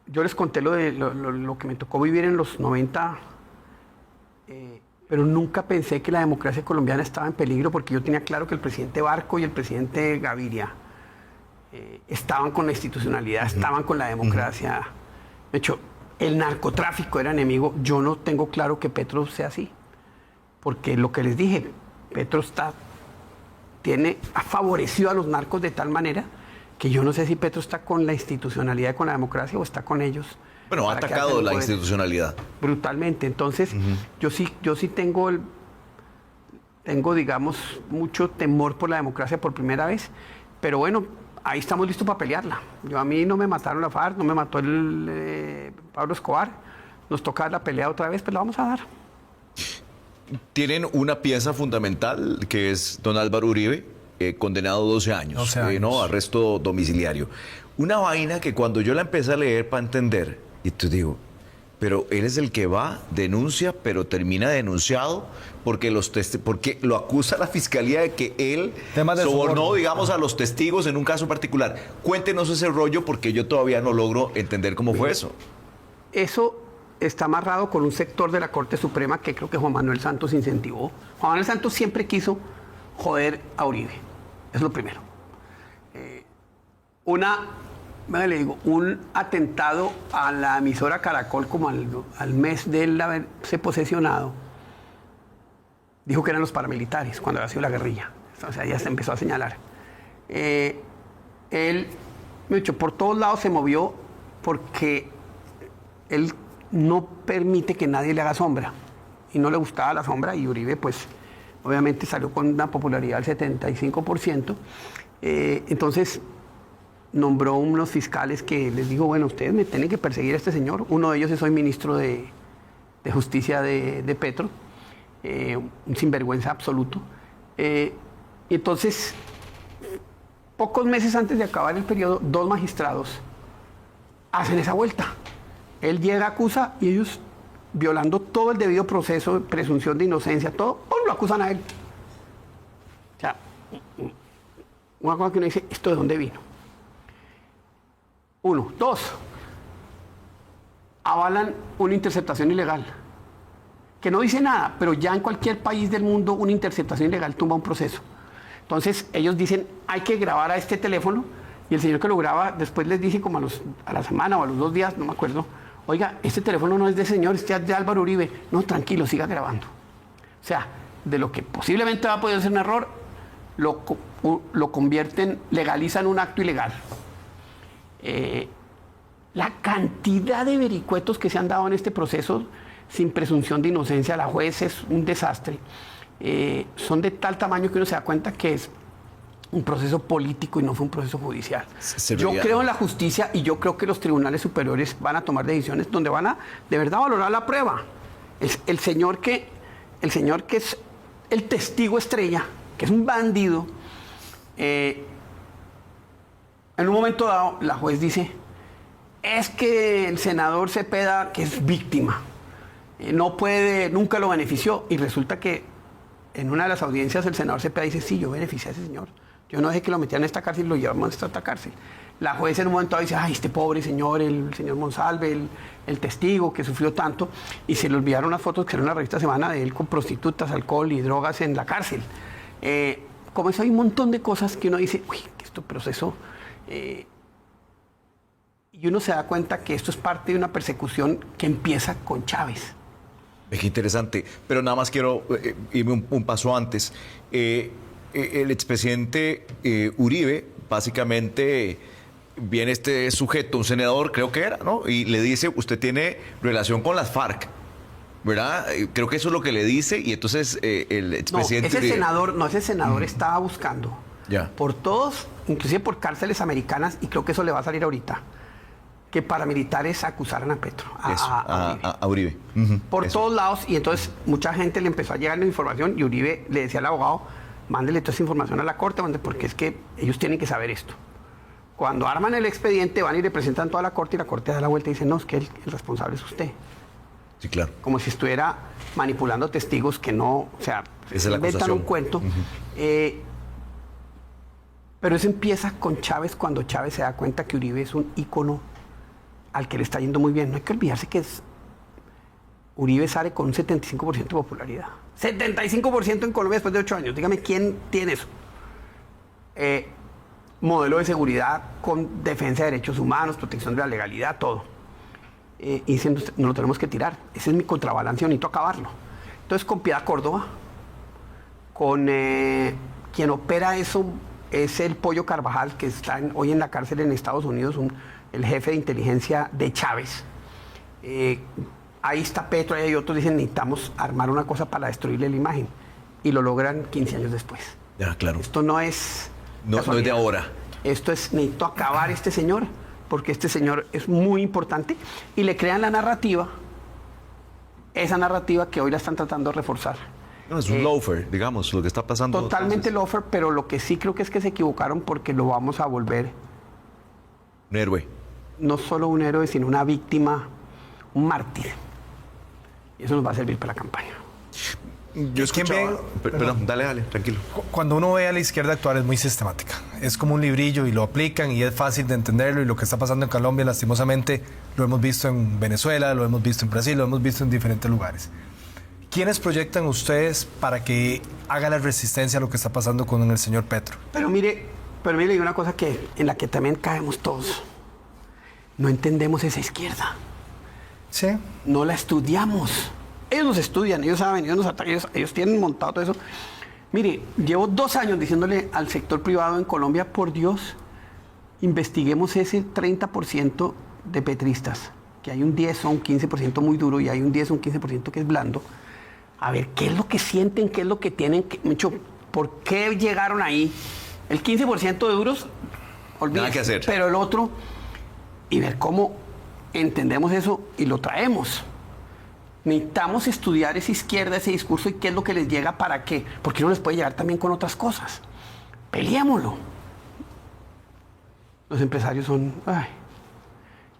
Yo les conté lo que me tocó vivir en los 90, pero nunca pensé que la democracia colombiana estaba en peligro, porque yo tenía claro que el presidente Barco y el presidente Gaviria estaban con la institucionalidad, estaban con la democracia. De hecho, el narcotráfico era enemigo. Yo no tengo claro que Petro sea así, porque lo que les dije, Petro ha favorecido a los narcos de tal manera que yo no sé si Petro está con la institucionalidad y con la democracia o está con ellos. Bueno, ha atacado la institucionalidad. Brutalmente. Entonces, yo sí tengo, digamos, mucho temor por la democracia por primera vez, pero bueno, ahí estamos listos para pelearla. A mí no me mataron la FARC, no me mató Pablo Escobar. Nos toca la pelea otra vez, pero la vamos a dar. Tienen una pieza fundamental que es don Álvaro Uribe, condenado 12 años, 12 años. ¿no? Arresto domiciliario. Una vaina que cuando yo la empecé a leer para entender, y te digo, pero él es el que va, denuncia, pero termina denunciado porque lo acusa la fiscalía de que él sobornó, digamos, a los testigos en un caso particular. Cuéntenos ese rollo porque yo todavía no logro entender cómo fue eso. Eso está amarrado con un sector de la Corte Suprema que creo que Juan Manuel Santos incentivó. Juan Manuel Santos siempre quiso joder a Uribe. Es lo primero. Un atentado a la emisora Caracol como al mes de él haberse posesionado, dijo que eran los paramilitares cuando había sido la guerrilla. O sea, ya se empezó a señalar. Él, por todos lados se movió porque él no permite que nadie le haga sombra. Y no le gustaba la sombra, y Uribe, pues, obviamente salió con una popularidad del 75%. Entonces, nombró unos fiscales que les dijo, bueno, ustedes me tienen que perseguir a este señor. Uno de ellos es hoy ministro de Justicia de Petro, un sinvergüenza absoluto. Y entonces, pocos meses antes de acabar el periodo, 2 magistrados hacen esa vuelta. Él llega, acusa, y ellos, violando todo el debido proceso, presunción de inocencia, todo, lo acusan a él. O sea, una cosa que uno dice, ¿esto de dónde vino? 1. 2. Avalan una interceptación ilegal, que no dice nada, pero ya en cualquier país del mundo una interceptación ilegal tumba un proceso. Entonces ellos dicen, hay que grabar a este teléfono, y el señor que lo graba después les dice como a la semana o a los 2 días, no me acuerdo, oiga, este teléfono no es de ese señor, este es de Álvaro Uribe. No, tranquilo, siga grabando. O sea, de lo que posiblemente va a poder ser un error, lo convierten, legalizan un acto ilegal. La cantidad de vericuetos que se han dado en este proceso sin presunción de inocencia, la juez, es un desastre. Son de tal tamaño que uno se da cuenta que es un proceso político y no fue un proceso judicial. Yo creo en la justicia y yo creo que los tribunales superiores van a tomar decisiones donde van a de verdad valorar la prueba. El señor que es el testigo estrella, que es un bandido, en un momento dado la juez dice, es que el senador Cepeda, que es víctima, no puede, nunca lo benefició, y resulta que en una de las audiencias el senador Cepeda dice, sí, yo beneficié a ese señor. Yo no dejé que lo metieran en esta cárcel y lo llevamos a esta cárcel. La jueza en un momento dice, ay, este pobre señor, el señor Monsalve, el testigo que sufrió tanto, y se le olvidaron las fotos que eran en la revista Semana de él con prostitutas, alcohol y drogas en la cárcel. Como eso hay un montón de cosas que uno dice, uy, que esto proceso... y uno se da cuenta que esto es parte de una persecución que empieza con Chávez. Qué interesante, pero nada más quiero irme un paso antes. El expresidente Uribe básicamente viene este sujeto, un senador creo que era, ¿no? Y le dice, usted tiene relación con las FARC, ¿verdad? Creo que eso es lo que le dice y entonces el expresidente... Ese senador estaba buscando por todos, inclusive por cárceles americanas, y creo que eso le va a salir ahorita, que paramilitares acusaran a Petro, a Uribe. Por todos lados, y entonces mucha gente le empezó a llegar la información y Uribe le decía al abogado, mándele toda esa información a la corte, porque es que ellos tienen que saber esto. Cuando arman el expediente, van y le presentan toda la corte y la corte da la vuelta y dice, no, es que el responsable es usted. Sí, claro. Como si estuviera manipulando testigos que no, o sea, inventan un cuento. Pero eso empieza con Chávez cuando Chávez se da cuenta que Uribe es un ícono al que le está yendo muy bien. No hay que olvidarse que Uribe sale con un 75% de popularidad. 75% en Colombia después de 8 años. Dígame, ¿quién tiene eso? Modelo de seguridad con defensa de derechos humanos, protección de la legalidad, todo. Y diciendo, no lo tenemos que tirar. Ese es mi contrabalance, necesito acabarlo. Entonces, con Piedad Córdoba, con quien opera eso es el Pollo Carvajal, que está hoy en la cárcel en Estados Unidos, el jefe de inteligencia de Chávez. Ahí está Petro, ahí hay otros, dicen, necesitamos armar una cosa para destruirle la imagen. Y lo logran 15 años después. Ya, claro. Esto no es... No es de ahora. Esto es, necesito acabar este señor, porque este señor es muy importante, y le crean la narrativa, esa narrativa que hoy la están tratando de reforzar. No, es un loafer, digamos, lo que está pasando. Totalmente loafer, pero lo que sí creo que es que se equivocaron porque lo vamos a volver... Un héroe. No solo un héroe, sino una víctima, un mártir. Y eso nos va a servir para la campaña. Yo escuchaba... Perdón, dale, tranquilo. Cuando uno ve a la izquierda actuar es muy sistemática. Es como un librillo y lo aplican y es fácil de entenderlo, y lo que está pasando en Colombia, lastimosamente, lo hemos visto en Venezuela, lo hemos visto en Brasil, lo hemos visto en diferentes lugares. ¿Quiénes proyectan ustedes para que haga la resistencia a lo que está pasando con el señor Petro? Pero mire, hay una cosa en la que también caemos todos. No entendemos esa izquierda. Sí. No la estudiamos. Ellos nos estudian, ellos saben, ellos nos atacan, ellos tienen montado todo eso. Mire, llevo 2 años diciéndole al sector privado en Colombia, por Dios, investiguemos ese 30% de petristas, que hay un 10 o un 15% muy duro y hay un 10 o un 15% que es blando. A ver, ¿qué es lo que sienten? ¿Qué es lo que tienen? ¿Por qué llegaron ahí? El 15% de duros, olvídate. Nada que hacer. Pero el otro, y ver cómo entendemos eso y lo traemos. Necesitamos estudiar esa izquierda, ese discurso y qué es lo que les llega para qué. Porque no les puede llegar también con otras cosas. Peleémoslo. Los empresarios son...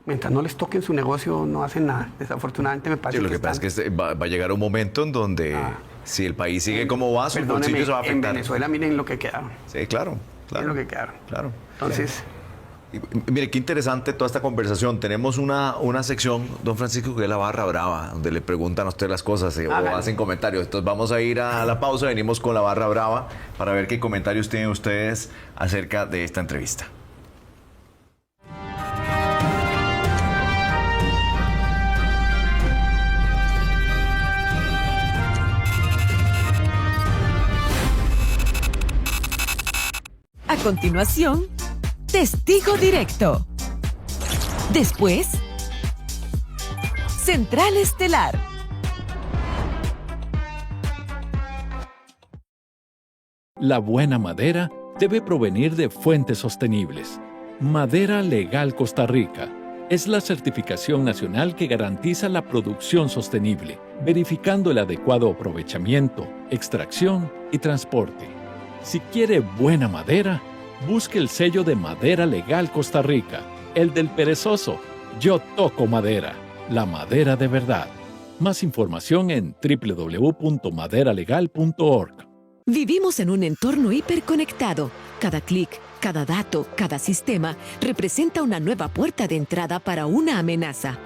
mientras no les toquen su negocio, no hacen nada. Desafortunadamente me parece lo que pasa es que va a llegar un momento en donde si el país sigue como va, su bolsillo se va a afectar. En Venezuela miren lo que quedaron. Sí, claro. Miren lo que quedaron. Claro. Entonces... Mire, qué interesante toda esta conversación. Tenemos una sección, don Francisco, que es la barra brava, donde le preguntan a usted las cosas o hacen comentarios. Entonces vamos a ir a la pausa, venimos con la barra brava para ver qué comentarios tienen ustedes acerca de esta entrevista. A continuación, Testigo Directo. Después, Central Estelar. La buena madera debe provenir de fuentes sostenibles. Madera Legal Costa Rica es la certificación nacional que garantiza la producción sostenible, verificando el adecuado aprovechamiento, extracción y transporte. Si quiere buena madera, busque el sello de Madera Legal Costa Rica, el del perezoso. Yo toco madera, la madera de verdad. Más información en www.maderalegal.org. Vivimos en un entorno hiperconectado. Cada clic, cada dato, cada sistema representa una nueva puerta de entrada para una amenaza.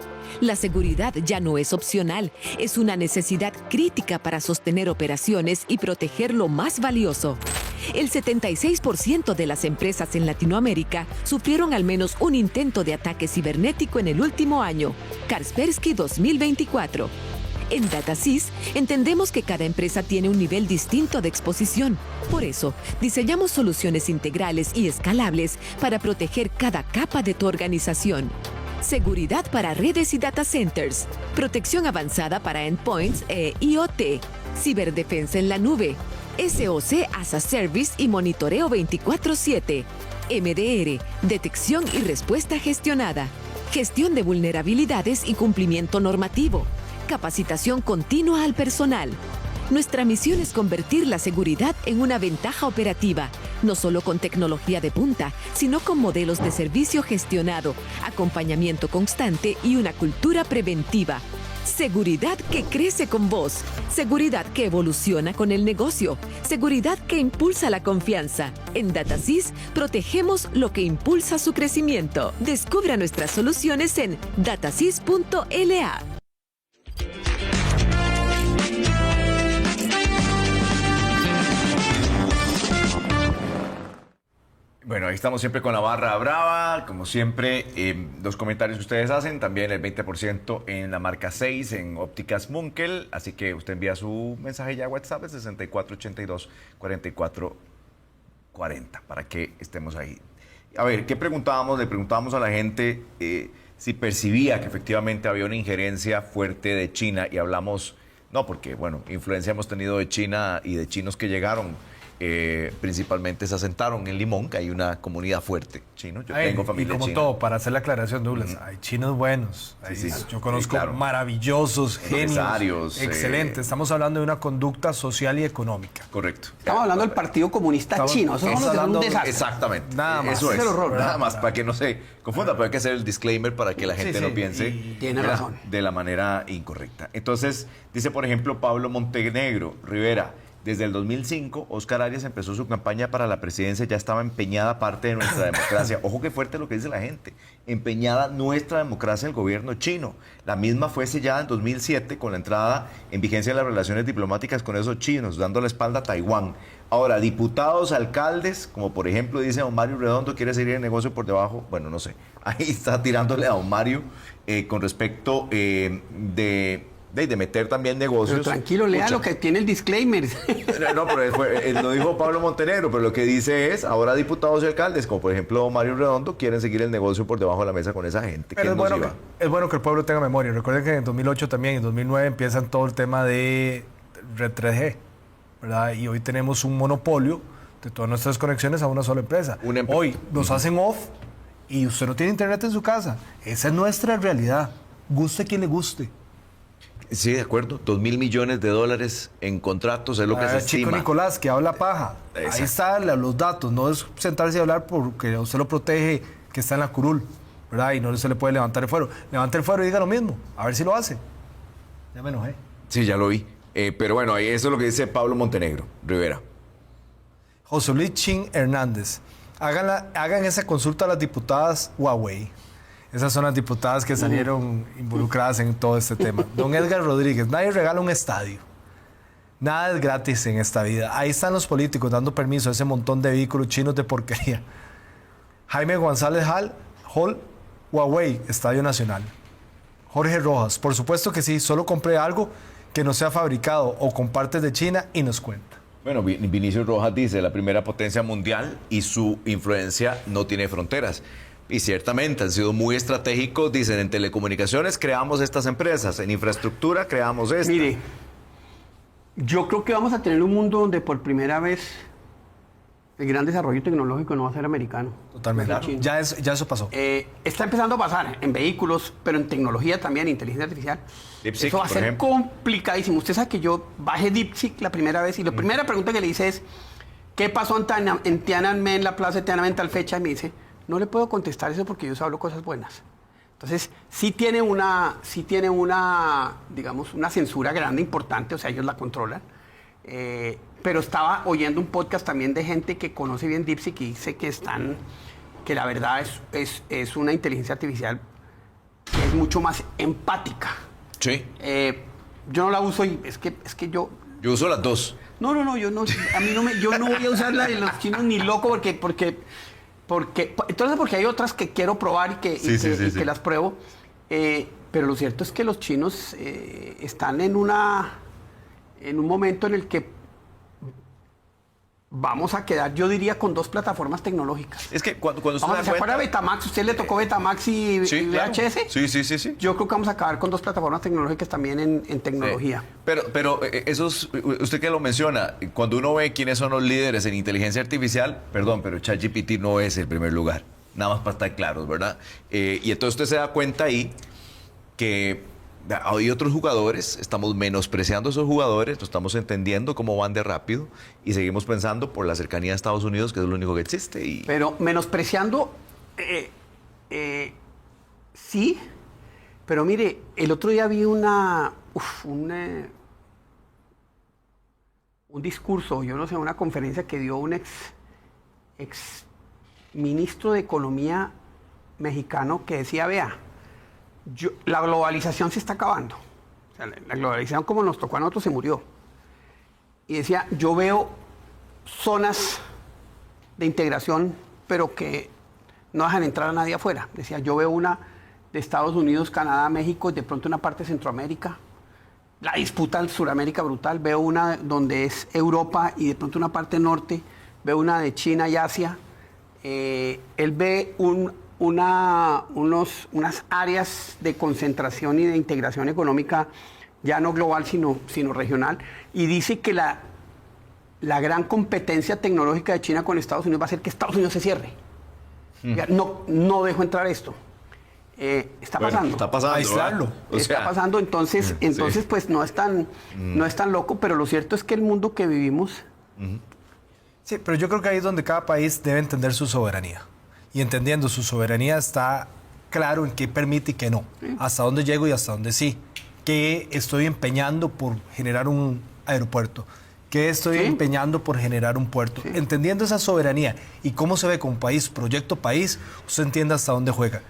La seguridad ya no es opcional, es una necesidad crítica para sostener operaciones y proteger lo más valioso. El 76% de las empresas en Latinoamérica sufrieron al menos un intento de ataque cibernético en el último año. Kaspersky 2024. En DataSys entendemos que cada empresa tiene un nivel distinto de exposición. Por eso, diseñamos soluciones integrales y escalables para proteger cada capa de tu organización. Seguridad para redes y data centers, protección avanzada para endpoints e IoT, ciberdefensa en la nube, SOC as a Service y monitoreo 24/7, MDR, detección y respuesta gestionada, gestión de vulnerabilidades y cumplimiento normativo, capacitación continua al personal. Nuestra misión es convertir la seguridad en una ventaja operativa, no solo con tecnología de punta, sino con modelos de servicio gestionado, acompañamiento constante y una cultura preventiva. Seguridad que crece con vos. Seguridad que evoluciona con el negocio. Seguridad que impulsa la confianza. En DataSys protegemos lo que impulsa su crecimiento. Descubra nuestras soluciones en datasys.la. Bueno, ahí estamos siempre con la barra brava, como siempre, los comentarios que ustedes hacen, también el 20% en la marca 6, en Ópticas Munkel, así que usted envía su mensaje ya a WhatsApp, el 6482-4440, para que estemos ahí. A ver, ¿qué preguntábamos? Le preguntábamos a la gente si percibía que efectivamente había una injerencia fuerte de China, y hablamos, no, porque, bueno, influencia hemos tenido de China y de chinos que llegaron. Principalmente se asentaron en Limón, que hay una comunidad fuerte chino. Yo tengo familia y como china. todo, para hacer la aclaración, Douglas, hay chinos buenos. Sí. Yo conozco claro. maravillosos, genios, Empresarios, excelentes. Estamos hablando de una conducta social y económica. Correcto. Estamos hablando del Partido Comunista Chino. Eso estamos es un hablando- desastre. Exactamente. Nada más. Eso Es es. el horror, Nada más, para que no se confunda, pero hay que hacer el disclaimer para que la gente no piense Tiene razón. de la manera incorrecta. Entonces, dice, por ejemplo, Pablo Montenegro Rivera, desde el 2005, Óscar Arias empezó su campaña para la presidencia, ya estaba empeñada parte de nuestra democracia. Ojo qué fuerte lo que dice la gente. Empeñada nuestra democracia en el gobierno chino. La misma fue sellada en 2007 con la entrada en vigencia de las relaciones diplomáticas con esos chinos, dando la espalda a Taiwán. Ahora, diputados, alcaldes, como por ejemplo dice don Mario Redondo, quiere seguir el negocio por debajo. Bueno, no sé. Ahí está tirándole a don Mario con respecto de meter también negocios. Pero tranquilo, lea lo que tiene el disclaimer. No, pero lo dijo Pablo Montenegro, pero lo que dice es, ahora diputados y alcaldes, como por ejemplo Mario Redondo, quieren seguir el negocio por debajo de la mesa con esa gente. Pero es bueno que el pueblo tenga memoria. Recuerden que en 2008 también, en 2009 empiezan todo el tema de Red 3G, ¿verdad? Y hoy tenemos un monopolio de todas nuestras conexiones a una sola empresa. Hoy nos hacen off y usted no tiene internet en su casa. Esa es nuestra realidad. Guste quien le guste. Sí, de acuerdo. 2.000 millones de dólares en contratos es lo que se Chico estima. Nicolás, que habla paja. Exacto. Ahí están los datos. No es sentarse y hablar porque usted lo protege, que está en la curul, ¿verdad? Y no se le puede levantar el fuero. Levante el fuero y diga lo mismo. A ver si lo hace. Ya me enojé. Sí, ya lo vi. Pero bueno, ahí eso es lo que dice Pablo Montenegro Rivera. José Luis Chin Hernández. Hagan esa consulta a las diputadas Huawei. Esas son las diputadas que salieron involucradas en todo este tema. Don Edgar Rodríguez, nadie regala un estadio. Nada es gratis en esta vida. Ahí están los políticos dando permiso a ese montón de vehículos chinos de porquería. Jaime González Hall, Huawei, Estadio Nacional. Jorge Rojas, por supuesto que sí, solo compré algo que no sea fabricado o con partes de China y nos cuenta. Bueno, Vinicius Rojas dice, la primera potencia mundial y su influencia no tiene fronteras. Y ciertamente han sido muy estratégicos. Dicen, en telecomunicaciones creamos estas empresas, en infraestructura creamos esta. Mire, yo creo que vamos a tener un mundo donde por primera vez el gran desarrollo tecnológico no va a ser americano. Totalmente. Va a ser chino. Ya eso pasó. Está empezando a pasar en vehículos, pero en tecnología también, inteligencia artificial. DeepSeek, Eso va a por ser ejemplo. complicadísimo. Usted sabe que yo bajé DeepSeek la primera vez y la primera pregunta que le hice es, ¿qué pasó en Tiananmen, en la plaza de Tiananmen, tal fecha? Y me dice, no le puedo contestar eso porque yo hablo cosas buenas. Entonces, sí tiene una, digamos, una censura grande, importante, o sea, ellos la controlan. Pero estaba oyendo un podcast también de gente que conoce bien DeepSeek y dice que la verdad es una inteligencia artificial que es mucho más empática. Sí. Yo no la uso y es que yo... Yo uso las dos. No, yo no voy a usar la de los chinos ni loco porque hay otras que quiero probar y que las pruebo. lo cierto es que los chinos están en un momento en el que vamos a quedar, yo diría, con 2 plataformas tecnológicas. Es que cuando usted ¿Se acuerda de Betamax? ¿Usted le tocó Betamax y claro. VHS? Sí. Yo creo que vamos a acabar con 2 plataformas tecnológicas también en tecnología. Sí. Pero esos, usted que lo menciona, cuando uno ve quiénes son los líderes en inteligencia artificial, perdón, pero ChatGPT no es el primer lugar. Nada más para estar claros, ¿verdad? Y entonces usted se da cuenta ahí que hay otros jugadores, estamos menospreciando a esos jugadores, no estamos entendiendo cómo van de rápido y seguimos pensando por la cercanía de Estados Unidos, que es lo único que existe. Pero menospreciando, sí, pero mire, el otro día vi un discurso, yo no sé, una conferencia que dio un ex ministro de Economía mexicano que decía, vea, la globalización se está acabando. O sea, la globalización como nos tocó a nosotros se murió. Y decía, yo veo zonas de integración, pero que no dejan entrar a nadie afuera. Decía, yo veo una de Estados Unidos, Canadá, México, y de pronto una parte de Centroamérica. La disputa en Sudamérica brutal. Veo una donde es Europa y de pronto una parte norte. Veo una de China y Asia. Él ve unas áreas de concentración y de integración económica ya no global, sino regional, y dice que la gran competencia tecnológica de China con Estados Unidos va a ser que Estados Unidos se cierre. No dejo entrar esto. Está pasando. Está pasando. Aislarlo. Está pasando, entonces sí. Pues no es tan loco, pero lo cierto es que el mundo que vivimos... Sí, pero yo creo que ahí es donde cada país debe entender su soberanía. Y entendiendo su soberanía está claro en qué permite y qué no. Hasta dónde llego y hasta dónde sí. ¿Qué estoy empeñando por generar un aeropuerto? ¿Qué estoy empeñando por generar un puerto? Sí. Entendiendo esa soberanía y cómo se ve como país, proyecto país, usted entiende hasta dónde juega.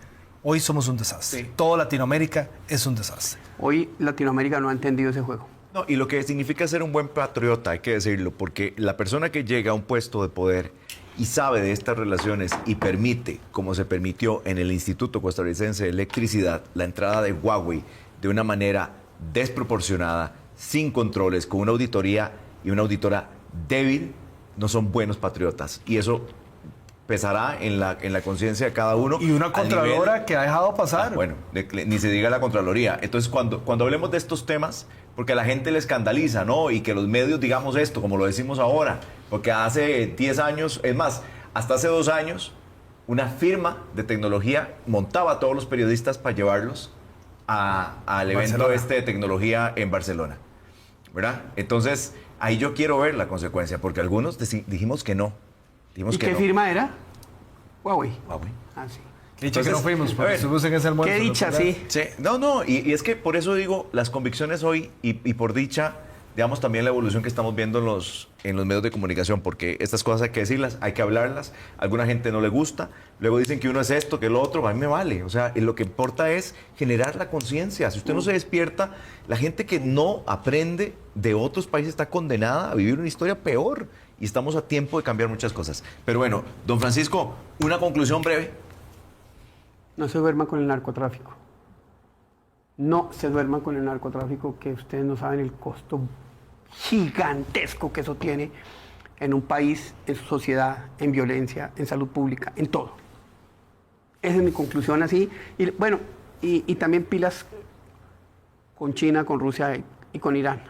Hoy somos un desastre. Sí. Toda Latinoamérica es un desastre. Hoy Latinoamérica no ha entendido ese juego. No, y lo que significa ser un buen patriota, hay que decirlo, porque la persona que llega a un puesto de poder y sabe de estas relaciones y permite, como se permitió en el Instituto Costarricense de Electricidad, la entrada de Huawei de una manera desproporcionada, sin controles, con una auditoría y una auditora débil, no son buenos patriotas. Y eso pesará en la conciencia de cada uno. Y una contralora que ha dejado pasar. Bueno, ni se diga la Contraloría. Entonces, cuando hablemos de estos temas, porque a la gente le escandaliza, ¿no? Y que los medios digamos esto, como lo decimos ahora, porque hace 10 años, es más, hasta hace 2 años, una firma de tecnología montaba a todos los periodistas para llevarlos al evento de tecnología en Barcelona, ¿verdad? Entonces, ahí yo quiero ver la consecuencia, porque algunos dijimos que no. ¿Y qué firma era? Huawei. Ah, sí. Dicha que no fuimos, porque estuvimos en ese almuerzo. Qué dicha, sí. No, y es que por eso digo, las convicciones hoy, y por dicha, digamos, también la evolución que estamos viendo en los medios de comunicación, porque estas cosas hay que decirlas, hay que hablarlas, a alguna gente no le gusta, luego dicen que uno es esto, que lo otro, a mí me vale. O sea, lo que importa es generar la conciencia. Si usted no se despierta, la gente que no aprende de otros países está condenada a vivir una historia peor. Y estamos a tiempo de cambiar muchas cosas. Pero bueno, don Francisco, una conclusión breve. No se duerman con el narcotráfico. No se duerman con el narcotráfico, que ustedes no saben el costo gigantesco que eso tiene en un país, en su sociedad, en violencia, en salud pública, en todo. Esa es mi conclusión así. Y bueno, y también pilas con China, con Rusia y con Irán.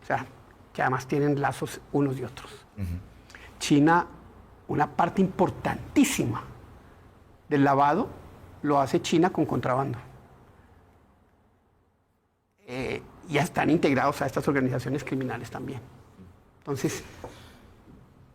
O sea, que además tienen lazos unos y otros. China, una parte importantísima del lavado lo hace China con contrabando. Ya están integrados a estas organizaciones criminales también. Entonces...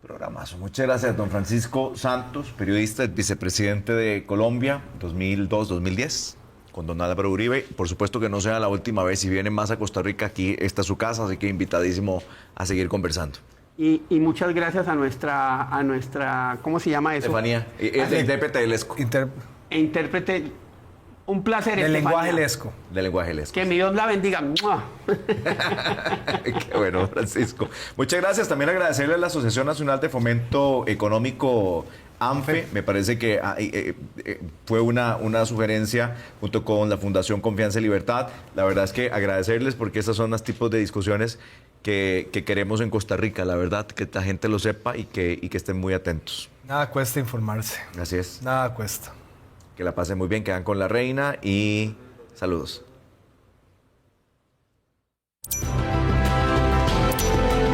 Programazo. Muchas gracias, don Francisco Santos, periodista, vicepresidente de Colombia, 2002-2010, con don Álvaro Uribe. Por supuesto que no sea la última vez. Si viene más a Costa Rica, aquí está su casa, así que invitadísimo a seguir conversando. Y muchas gracias a nuestra, ¿cómo se llama eso? Estefanía, intérprete del ESCO. Intérprete, un placer. Del lenguaje lesco. Del lenguaje lesco. Que mi Dios la bendiga. Qué bueno, Francisco. Muchas gracias. También agradecerle a la Asociación Nacional de Fomento Económico ANFE, me parece que fue una sugerencia junto con la Fundación Confianza y Libertad. La verdad es que agradecerles porque estos son los tipos de discusiones que queremos en Costa Rica, la verdad, que la gente lo sepa y que estén muy atentos. Nada cuesta informarse. Así es. Nada cuesta. Que la pasen muy bien, quedan con la reina y saludos.